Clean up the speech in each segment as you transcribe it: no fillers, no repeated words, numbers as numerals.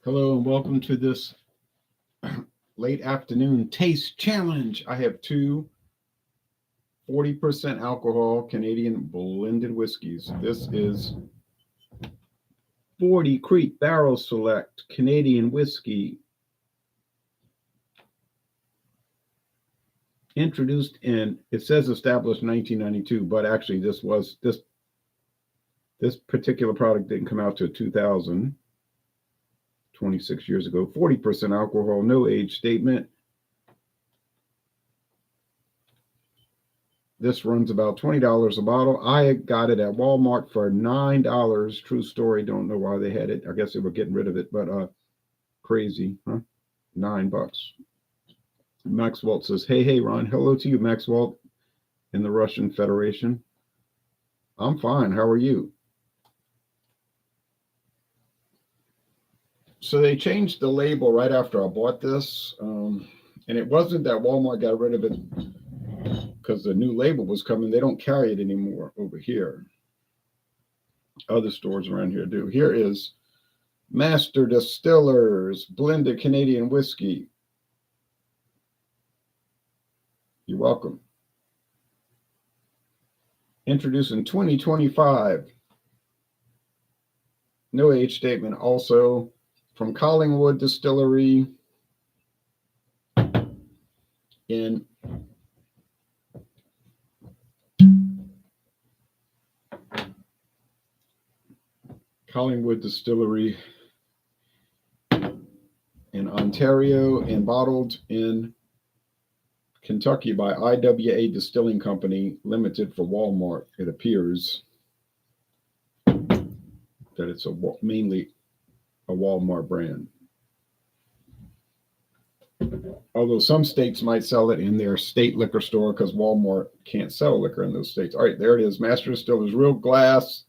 Hello and welcome to this late afternoon taste challenge. I have two 40% alcohol Canadian blended whiskeys. This is 40 Creek Barrel Select Canadian whiskey, introduced in, it says established 1992, but actually this particular product didn't come out till 2000, 26 years ago. 40% alcohol, no age statement. This runs about $20 a bottle. I got it at Walmart for $9. True story. Don't know why they had it. I guess they were getting rid of it, but crazy, huh? $9. Maxwell says, hey, Ron. Hello to you, Maxwell, in the Russian Federation. I'm fine. How are you? So they changed the label right after I bought this. And it wasn't that Walmart got rid of it because the new label was coming. They don't carry it anymore over here. Other stores around here do. Here is Master Distillers blended Canadian whiskey. You're welcome. Introduced in 2025. No age statement. Also from Collingwood Distillery in Collingwood Distillery in Ontario and bottled in Kentucky by I.W.A. Distilling Company Limited for Walmart. It appears that it's mainly a Walmart brand. Although some states might sell it in their state liquor store because Walmart can't sell liquor in those states. All right, there it is. Master Distillers, real glass,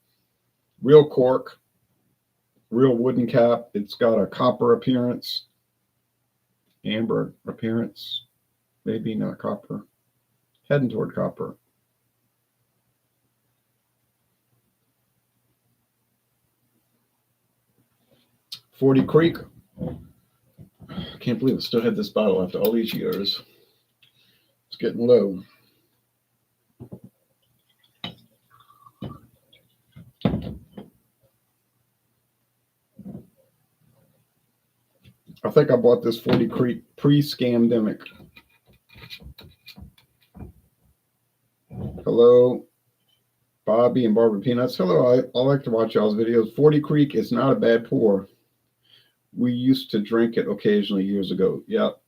real cork, real wooden cap. It's got a copper appearance, amber appearance, maybe not copper, heading toward copper. "40 Creek." I can't believe I still have this bottle after all these years. It's getting low. I think I bought this 40 Creek pre-scamdemic. Hello, Bobby and Barbara Peanuts. Hello, I like to watch y'all's videos. 40 Creek is not a bad pour. We used to drink it occasionally years ago. Yep.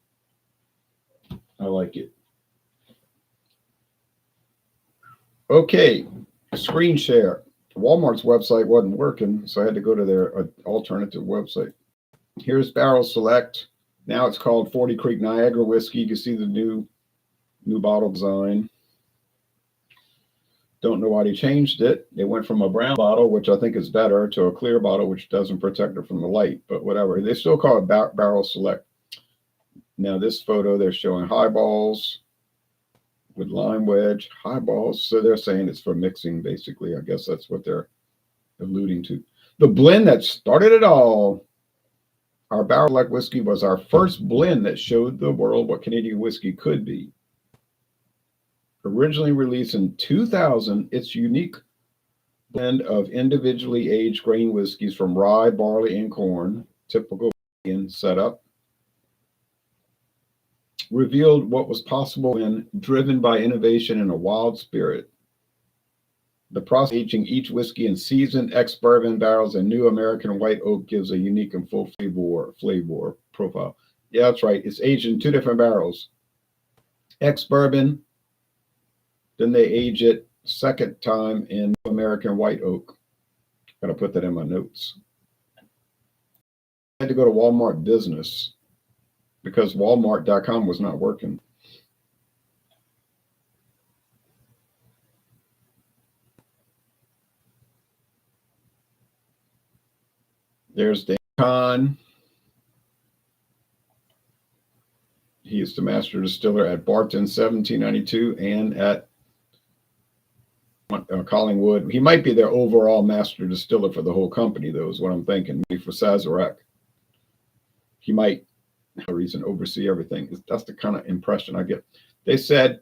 I like it. Okay, screen share. Walmart's website wasn't working, so I had to go to their alternative website. Here's Barrel Select. Now it's called 40 Creek Niagara Whiskey. You can see the new bottle design. Don't know why they changed it. It went from a brown bottle, which I think is better, to a clear bottle, which doesn't protect it from the light, but whatever. They still call it Barrel Select. Now this photo, they're showing highballs with lime wedge, highballs. So they're saying it's for mixing, basically. I guess that's what they're alluding to. The blend that started it all. Our Barrel Select whiskey was our first blend that showed the world what Canadian whiskey could be. Originally released in 2000, its unique blend of individually aged grain whiskeys from rye, barley, and corn, typical Canadian setup, revealed what was possible when driven by innovation and a wild spirit. The process of aging each whiskey in seasoned ex-bourbon barrels and new American white oak gives a unique and full flavor profile. Yeah, that's right. It's aged in two different barrels. Ex-bourbon, then they age it second time in American white oak. Got to put that in my notes. I had to go to Walmart Business because Walmart.com was not working. There's Dan Kahn. He is the master distiller at Barton 1792 and at Collingwood. He might be their overall master distiller for the whole company, though, is what I'm thinking. Maybe for Sazerac. he might have a reason to oversee everything. That's the kind of impression I get. They said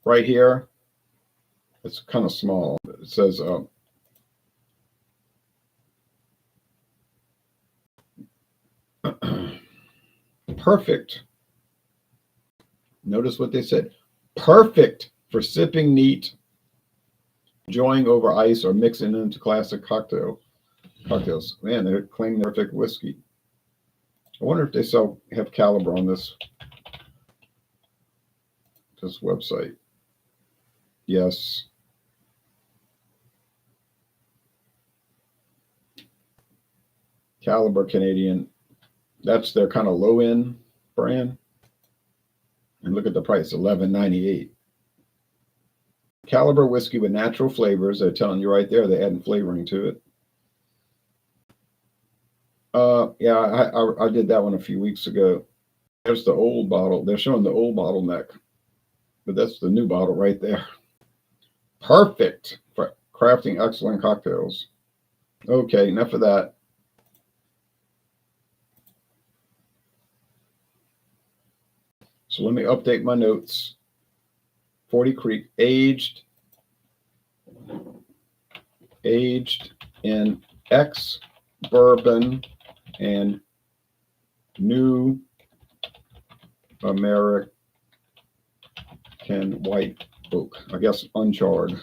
right here, it's kind of small. It says perfect. Notice what they said. Perfect for sipping neat, enjoying over ice, or mixing into classic cocktails. Man, they claim the perfect whiskey. I wonder if they have caliber on this website. Yes. Caliber Canadian. That's their kind of low end brand. And look at the price, $11.98. Caliber whiskey with natural flavors. They're telling you right there, they're adding flavoring to it. Yeah, I did that one a few weeks ago. There's the old bottle. They're showing the old bottleneck, but that's the new bottle right there. Perfect for crafting excellent cocktails. Okay, enough of that. So let me update my notes. 40 Creek, aged in ex-bourbon and new American white oak. I guess uncharred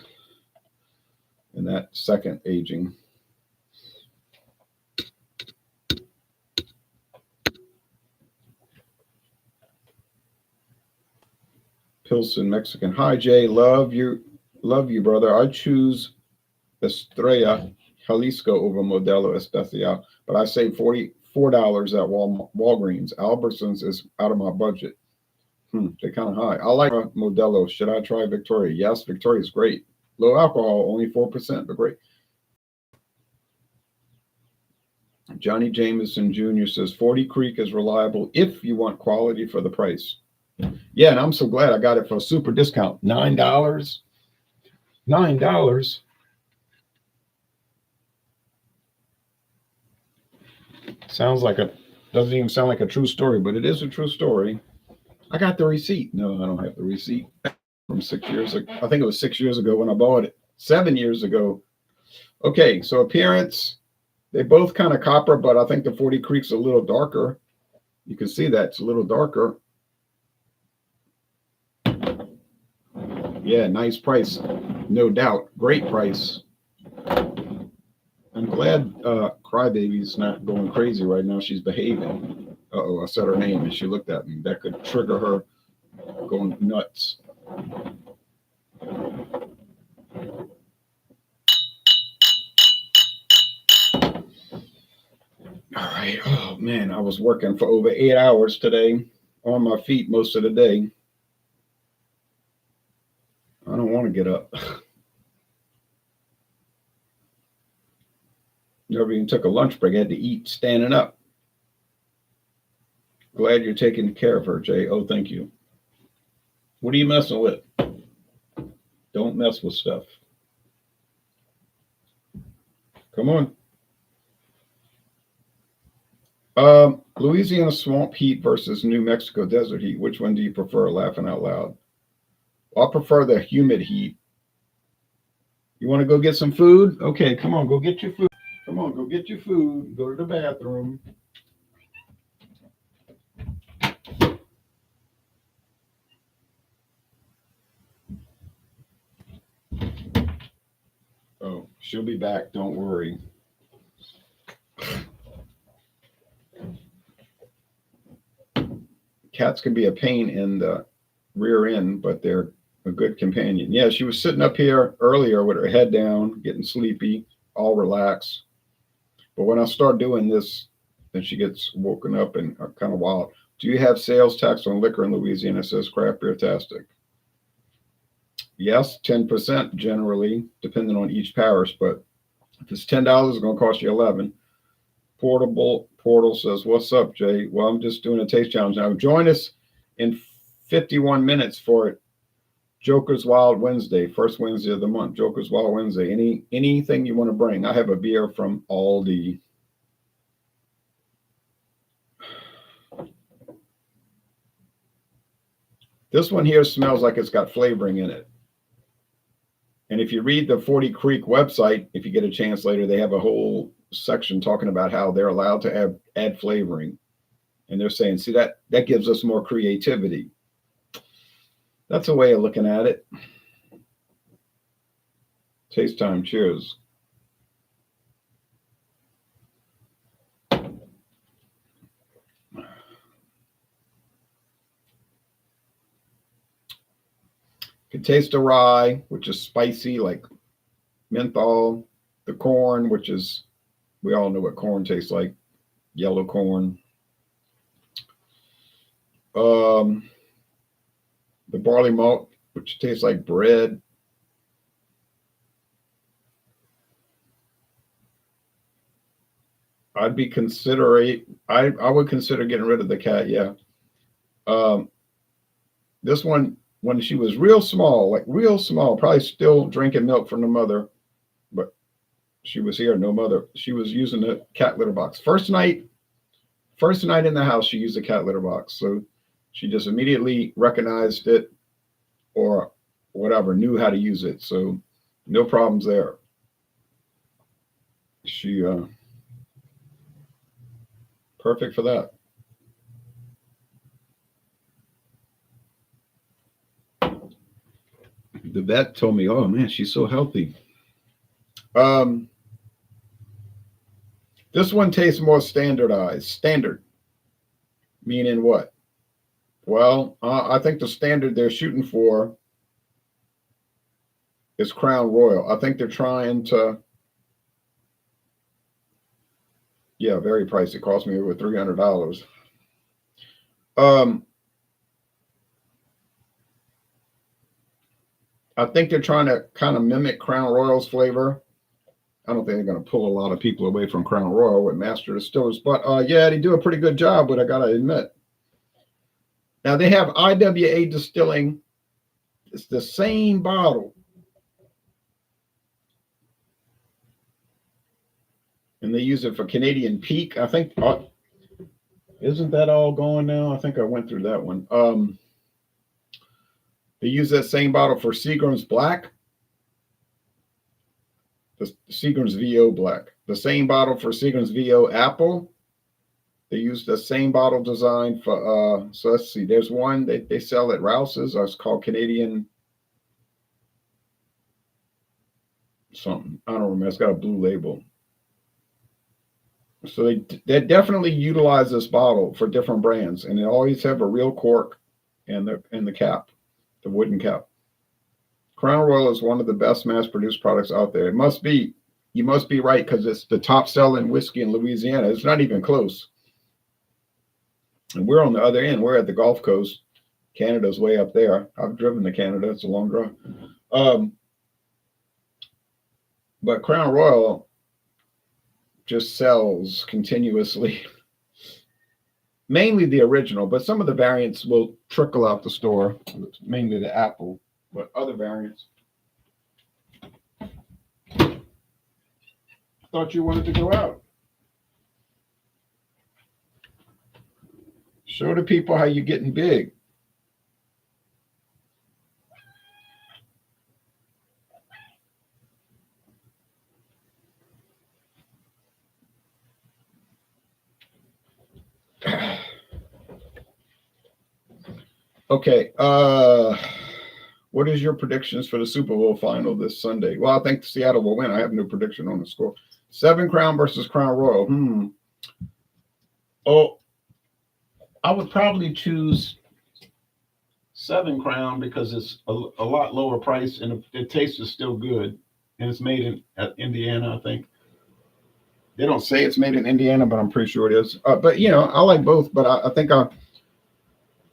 in that second aging. Pilsen Mexican. Hi Jay, love you, brother. I choose Estrella Jalisco over Modelo Especial, but I saved $44 at Walgreens. Albertsons is out of my budget. They're kind of high. I like Modelo. Should I try Victoria? Yes, Victoria is great. Low alcohol, only 4%, but great. Johnny Jameson Jr. says 40 Creek is reliable if you want quality for the price. Yeah, and I'm so glad I got it for a super discount. $9. $9. Doesn't even sound like a true story, but it is a true story. I got the receipt. No, I don't have the receipt from 6 years ago. I think it was 6 years ago when I bought it. 7 years ago. Okay, so appearance, they both kind of copper, but I think the 40 Creek's a little darker. You can see that it's a little darker. Yeah, nice price, no doubt. Great price. I'm glad Crybaby's not going crazy right now. She's behaving. Uh-oh, I said her name and she looked at me. That could trigger her going nuts. All right. Oh, man, I was working for over 8 hours today, on my feet most of the day. I don't want to get up. Never even took a lunch break. I had to eat standing up. Glad you're taking care of her, Jay. Oh, thank you. What are you messing with? Don't mess with stuff. Come on. Louisiana swamp heat versus New Mexico desert heat. Which one do you prefer? Laughing out loud. Well, I prefer the humid heat. You want to go get some food? Okay, come on, go get your food. Come on, go get your food. Go to the bathroom. Oh, she'll be back. Don't worry. Cats can be a pain in the rear end, but they're a good companion. Yeah, she was sitting up here earlier with her head down, getting sleepy, all relaxed. But when I start doing this, then she gets woken up and kind of wild. Do you have sales tax on liquor in Louisiana? It says craft beer tastic. Yes, 10% generally, depending on each parish. But if it's $10, it's going to cost you $11. Portal says, what's up, Jay? Well, I'm just doing a taste challenge now. Join us in 51 minutes for Joker's Wild Wednesday, first Wednesday of the month. Joker's Wild Wednesday. Anything you want to bring. I have a beer from Aldi. This one here smells like it's got flavoring in it. And if you read the 40 Creek website, if you get a chance later, they have a whole section talking about how they're allowed to add flavoring. And they're saying, see, that gives us more creativity. That's a way of looking at it. Taste time. Cheers. You can taste the rye, which is spicy, like menthol. The corn, which is, we all know what corn tastes like, yellow corn. The barley malt, which tastes like bread. I would consider getting rid of the cat. Yeah. This one, when she was real small, probably still drinking milk from the mother, but she was here, no mother. She was using the cat litter box. First night in the house, she used the cat litter box. So she just immediately recognized it or whatever, knew how to use it. So no problems there. She perfect for that. The vet told me, oh man, she's so healthy. This one tastes more standardized. Standard. Meaning what? Well, I think the standard they're shooting for is Crown Royal. I think they're trying to, yeah, very pricey. It cost me over $300. I think they're trying to kind of mimic Crown Royal's flavor. I don't think they're going to pull a lot of people away from Crown Royal with Master Distillers, but yeah, they do a pretty good job, but I got to admit. Now they have I.W.A. Distilling. It's the same bottle. And they use it for Canadian Peak. I think, isn't that all going now? I think I went through that one. They use that same bottle for Seagram's Black. The Seagram's VO Black. The same bottle for Seagram's VO Apple. They use the same bottle design for, so let's see, there's one they sell at Rouse's. It's called Canadian something. I don't remember. It's got a blue label. So they definitely utilize this bottle for different brands, and they always have a real cork and the cap, the wooden cap. Crown Royal is one of the best mass-produced products out there. It must be. You must be right, because it's the top-selling whiskey in Louisiana. It's not even close. And we're on the other end. We're at the Gulf Coast. Canada's way up there. I've driven to Canada. It's a long drive. But Crown Royal just sells continuously. Mainly the original, but some of the variants will trickle out the store. Mainly the apple, but other variants. Thought you wanted to go out. Show the people how you're getting big. Okay. What is your predictions for the Super Bowl final this Sunday? Well, I think Seattle will win. I have no prediction on the score. 7 Crown versus Crown Royal. Oh, I would probably choose 7 Crown because it's a lot lower price and the taste is still good. And it's made in Indiana, I think. They don't say it's made in Indiana, but I'm pretty sure it is. But, you know, I like both. But I think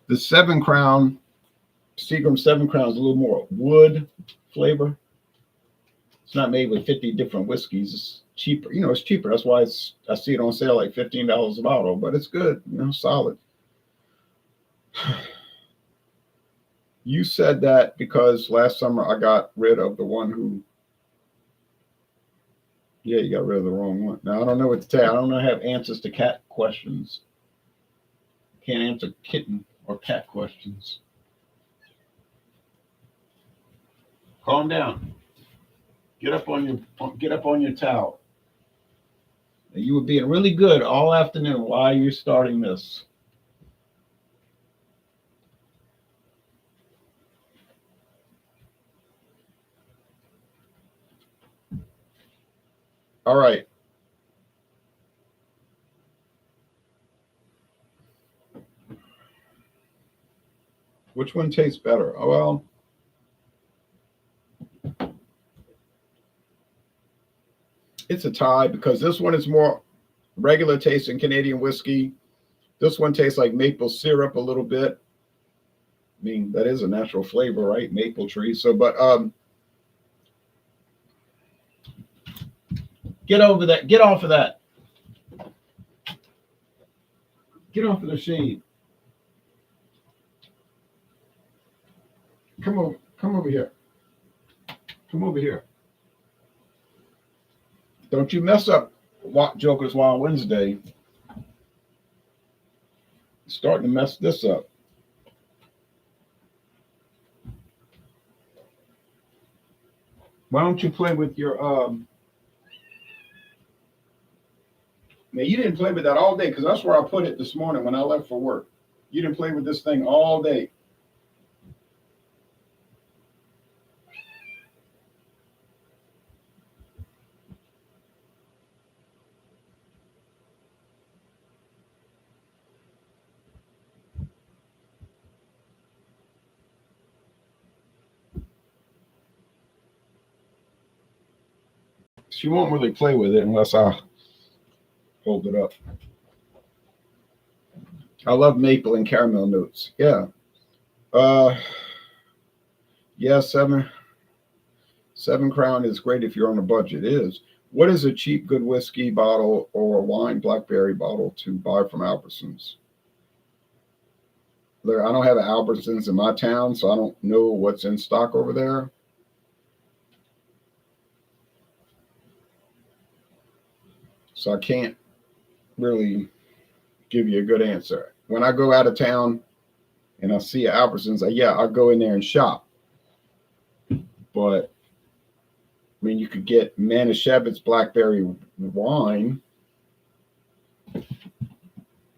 the 7 Crown, Seagram 7 Crown is a little more wood flavor. It's not made with 50 different whiskeys. It's cheaper. You know, it's cheaper. That's why I see it on sale like $15 a bottle. But it's good. You know, solid. You said that because last summer I got rid of the one who. Yeah, you got rid of the wrong one. Now, I don't know what to tell you. I don't know have answers to cat questions. Can't answer kitten or cat questions. Calm down. Get up on your towel. You were being really good all afternoon. Why are you starting this? All right. Which one tastes better? Oh, well, it's a tie because this one is more regular tasting Canadian whiskey. This one tastes like maple syrup a little bit. I mean, that is a natural flavor, right? Maple tree. So, but get over that. Get off of that. Get off of the shade. Come over. Come over here. Come over here. Don't you mess up Joker's Wild Wednesday. Starting to mess this up. Why don't you play with your Man, you didn't play with that all day because that's where I put it this morning when I left for work. You didn't play with this thing all day. She won't really play with it unless I hold it up. I love maple and caramel notes. Yeah. Yeah, seven Crown is great if you're on a budget. It is. What is a cheap good whiskey bottle or wine blackberry bottle to buy from Albertsons? I don't have an Albertsons in my town, so I don't know what's in stock over there. So I can't really give you a good answer. When I go out of town and I see Albertsons, I'll go in there and shop. But I mean, you could get Manischewitz blackberry wine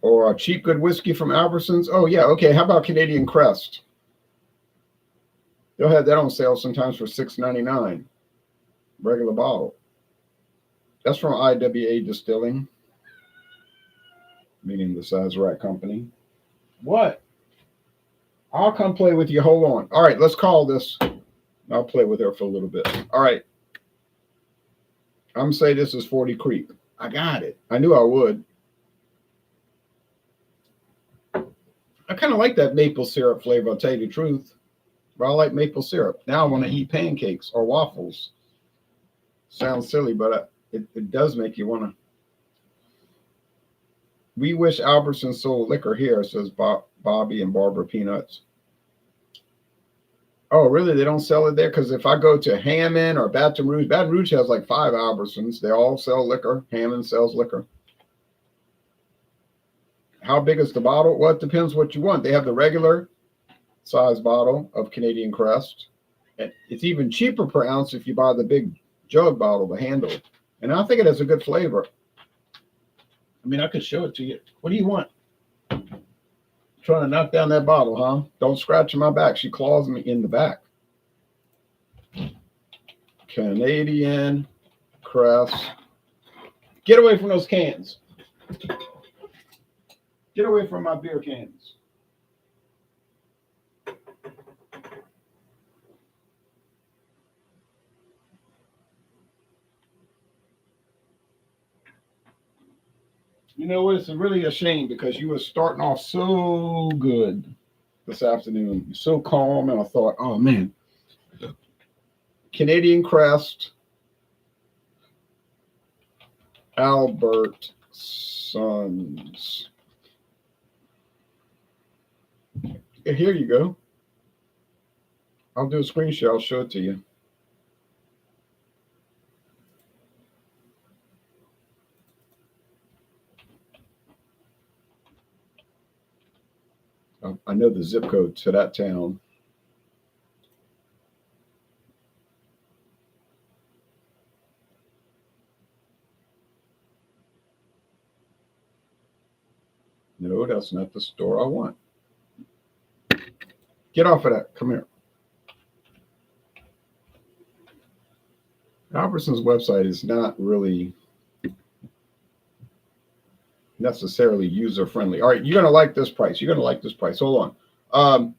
or a cheap good whiskey from Albertsons. Oh yeah, okay. How about Canadian Crest? They'll have that on sale sometimes for $6.99, regular bottle. That's from I.W.A. Distilling, meaning the Sazerac company. What? I'll come play with you. Hold on. All right, let's call this. I'll play with her for a little bit. All right. I'm going to say this is 40 Creek. I got it. I knew I would. I kind of like that maple syrup flavor, I'll tell you the truth. But I like maple syrup. Now I want to eat pancakes or waffles. Sounds silly, but it does make you want to. We wish Albertson sold liquor here, says Bobby and Barbara Peanuts. Oh, really? They don't sell it there? Because if I go to Hammond or Baton Rouge has like 5 Albertsons. They all sell liquor. Hammond sells liquor. How big is the bottle? Well, it depends what you want. They have the regular size bottle of Canadian Crest. It's even cheaper per ounce if you buy the big jug bottle, the handle. And I think it has a good flavor. I mean, I could show it to you. What do you want? Trying to knock down that bottle, huh? Don't scratch my back. She claws me in the back. Canadian Crest. Get away from those cans. Get away from my beer cans. You know what? It's really a shame because you were starting off so good this afternoon, so calm, and I thought, oh man, Canadian Crest, Albertsons. Here you go. I'll do a screen share. I'll show it to you. I know the zip code to that town. No, that's not the store I want. Get off of that. Come here. Albertson's website is not really necessarily user friendly. All right, you're gonna like this price. You're gonna like this price. Hold on.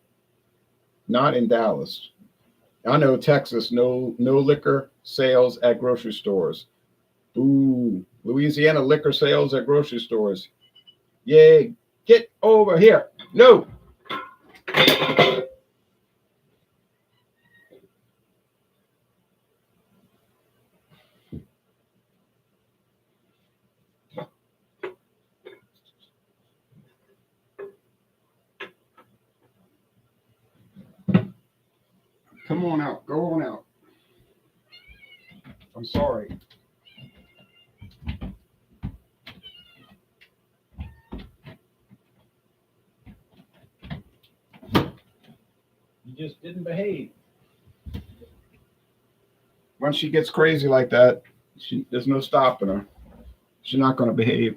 Not in Dallas. I know Texas, no liquor sales at grocery stores. Ooh, Louisiana liquor sales at grocery stores. Yay, get over here. No. Come on out. Go on out. I'm sorry. You just didn't behave. When she gets crazy like that, there's no stopping her. She's not going to behave.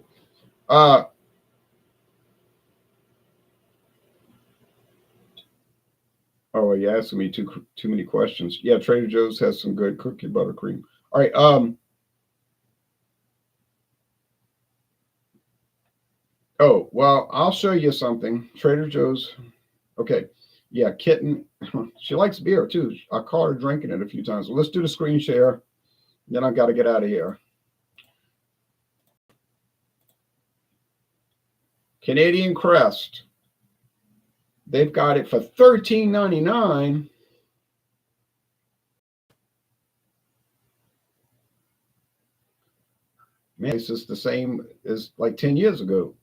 Oh, you're asking me too many questions. Yeah, Trader Joe's has some good cookie buttercream. All right. Oh, well, I'll show you something. Trader Joe's. Okay. Yeah, Kitten. She likes beer too. I caught her drinking it a few times. Well, let's do the screen share. Then I got to get out of here. Canadian Crest. They've got it for $13.99. Man, it's just the same as like 10 years ago.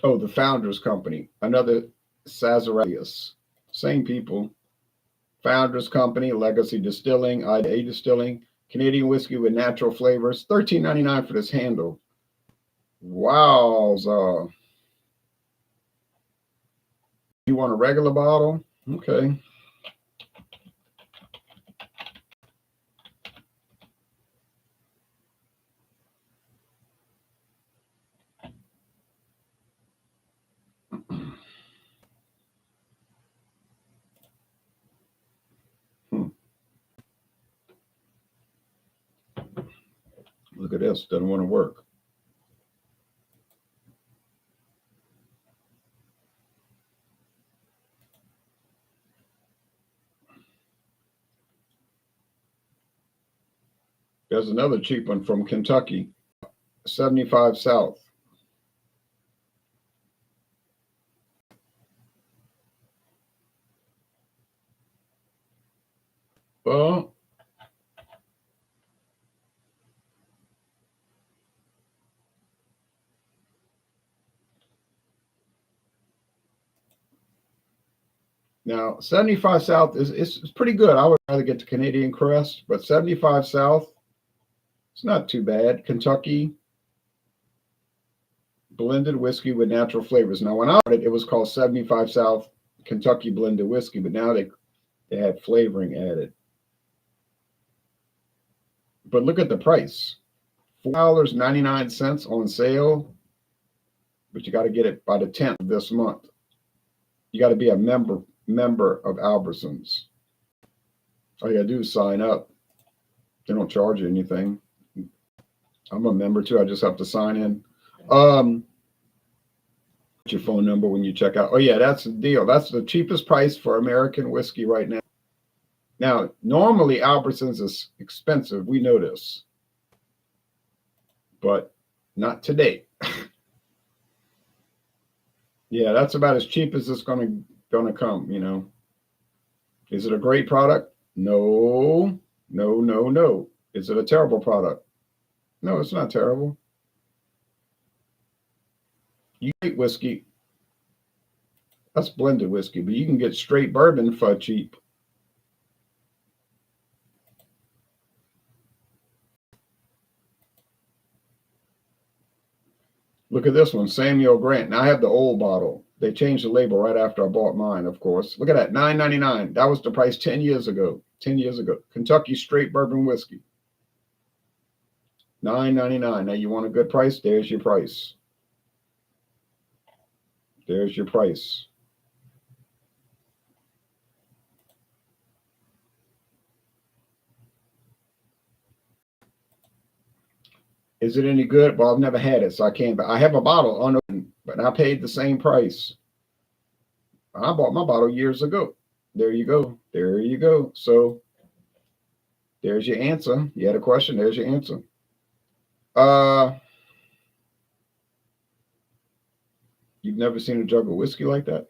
Oh, the Founders Company. Another Sazeralis. Same people. Founders Company, Legacy Distilling, I.W.A. Distilling, Canadian whiskey with natural flavors. $13.99 for this handle. Wow. You want a regular bottle? Okay. Look at this. Doesn't want to work. There's another cheap one from Kentucky, 75 South. Well, now 75 South is pretty good. I would rather get the Canadian Crest, but 75 South, it's not too bad. Kentucky blended whiskey with natural flavors. Now, when I bought it, it was called 75 South Kentucky blended whiskey, but now they had flavoring added. But look at the price, $4.99 on sale, but you got to get it by the 10th of this month. You got to be a member of Albertsons. All you got to do is sign up. They don't charge you anything. I'm a member too. I just have to sign in. Your phone number when you check out. Oh yeah, that's the deal. That's the cheapest price for American whiskey right now. Now, normally Albertsons is expensive. We know this, but not today. Yeah, that's about as cheap as it's gonna come. You know, is it a great product? No. Is it a terrible product? No, it's not terrible. You get whiskey, that's blended whiskey, but you can get straight bourbon for cheap. Look at this one, Samuel Grant. Now I have the old bottle. They changed the label right after I bought mine, of course. Look at that, $9.99. That was the price 10 years ago. 10 years ago. Kentucky straight bourbon whiskey. $9.99. Now you want a good price? There's your price. There's your price. Is it any good? Well, I've never had it, so I can't. But I have a bottle unopened, but I paid the same price. I bought my bottle years ago. There you go. There you go. So there's your answer. You had a question. There's your answer. You've never seen a jug of whiskey like that?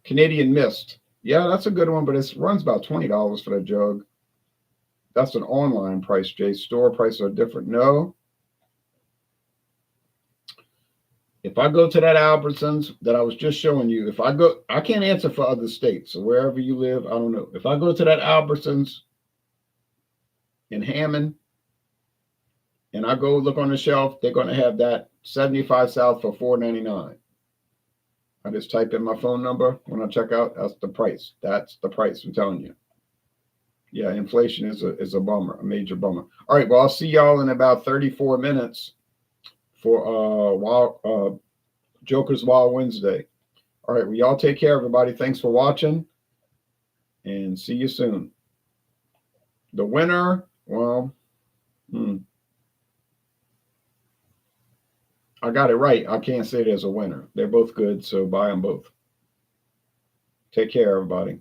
Canadian Mist. Yeah, that's a good one, but it runs about $20 for that jug. That's an online price, Jay. Store prices are different. No. If I go to that Albertsons that I was just showing you, if I go, I can't answer for other states. So wherever you live, I don't know. If I go to that Albertsons in Hammond and I go look on the shelf, they're going to have that 75 South for $4.99. I just type in my phone number when I check out. That's the price. That's the price. I'm telling you. Yeah, inflation is a bummer, a major bummer. All right, well, I'll see y'all in about 34 minutes for Joker's Wild Wednesday. All right, well, y'all take care, everybody. Thanks for watching, and see you soon. The winner, well, I got it right. I can't say there's a winner. They're both good, so buy them both. Take care, everybody.